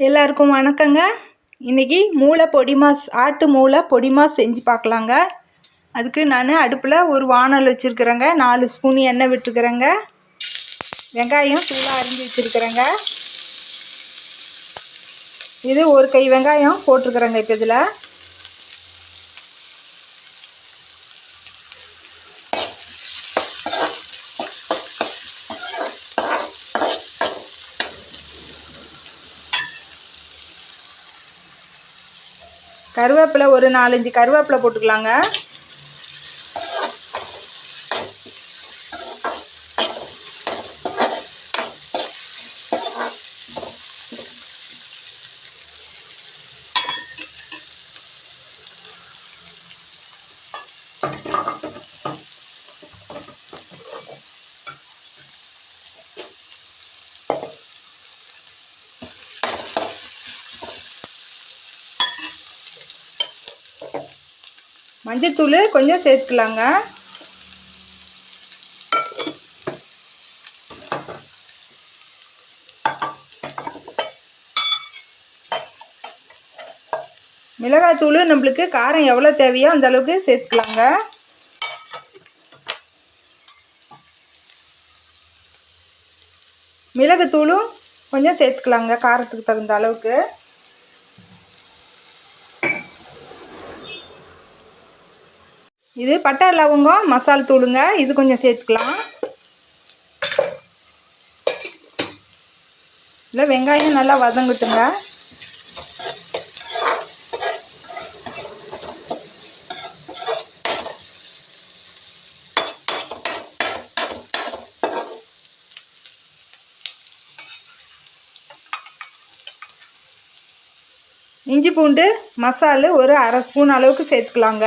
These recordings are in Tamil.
எல்லாருக்கும் வணக்கங்க. இன்றைக்கி மூளை பொடி மாஸ், ஆட்டு மூளை பொடி மாஸ் செஞ்சு பார்க்கலாங்க. அதுக்கு நான் அடுப்பில் ஒரு வானல் வச்சுருக்குறேங்க. 4 ஸ்பூன் எண்ணெய் விட்டுருக்குறேங்க. வெங்காயம் தூளாக அரிஞ்சு வச்சுருக்குறேங்க. இது ஒரு கை வெங்காயம் போட்டிருக்குறேங்க. இப்போ இதில் கருவேப்பிலை ஒரு 4-5 கருவேப்பிலை போட்டுக்கலாங்க. மஞ்சத்தூள் கொஞ்சம் சேர்த்துக்கலாங்க. மிளகாத்தூள் நம்மளுக்கு காரம் எவ்வளோ தேவையோ அந்த அளவுக்கு சேர்த்துக்கலாங்க. மிளகுத்தூளும் கொஞ்சம் சேர்த்துக்கலாங்க காரத்துக்கு தகுந்த அளவுக்கு. இது பட்டை லவங்கம் மசால் தூளுங்க. இது கொஞ்சம் சேர்த்துக்கலாம். இல்லை வெங்காயம் நல்லா வதங்கட்டுங்க. இஞ்சி பூண்டு மசாலு ஒரு 1/2 ஸ்பூன் அளவுக்கு சேர்த்துக்கலாங்க.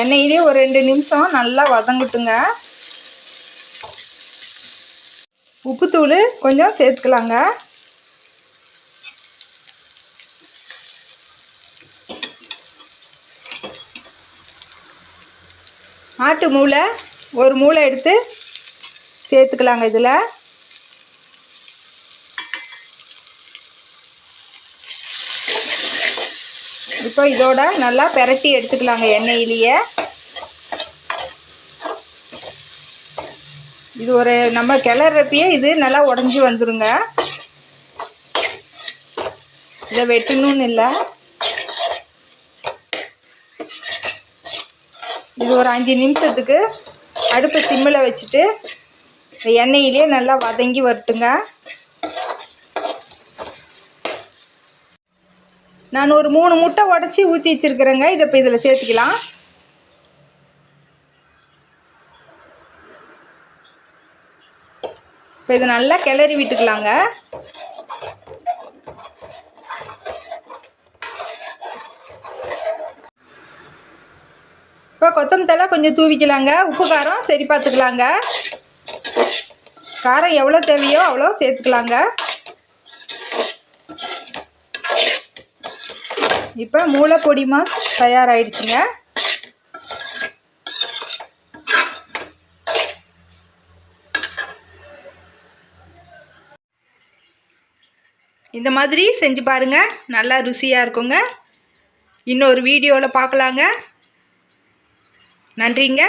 எண்ணெயிலே ஒரு 2 நிமிஷம் நல்லா வதங்கட்டுங்க. உப்புத்தூள் கொஞ்சம் சேர்த்துக்கலாங்க. ஆட்டு மூளை ஒரு மூளை எடுத்து சேர்த்துக்கலாங்க. இதில் இப்போ இதோட நல்லா பெரட்டி எடுத்துக்கலாங்க எண்ணெயிலேயே. இது ஒரு நம்ம கிளறப்பயே இது நல்லா உடஞ்சி வந்துடுங்க. இதை வெட்டணும்னு இல்லை. இது ஒரு 5 நிமிஷத்துக்கு அடுப்பு சிம்மில் வச்சுட்டு எண்ணெயிலே நல்லா வதங்கி வரட்டுங்க. நான் ஒரு 3 முட்டை உடச்சி ஊற்றி வச்சுருக்கிறேங்க. இதை இப்போ இதில் சேர்த்துக்கலாம். இப்போ இதை நல்லா கிளறி விட்டுக்கலாங்க. இப்போ கொத்தமல்லி தழை கொஞ்சம் தூவிக்கலாங்க. உப்பு காரம் சரி பார்த்துக்கலாங்க. காரம் எவ்வளோ தேவையோ அவ்வளோ சேர்த்துக்கலாங்க. இப்போ மூளை பொடி மாஸ் தயாராகிடுச்சுங்க. இந்த மாதிரி செஞ்சு பாருங்கள், நல்லா ருசியாக இருக்குங்க. இன்னொரு வீடியோவில் பார்க்கலாங்க. நன்றிங்க.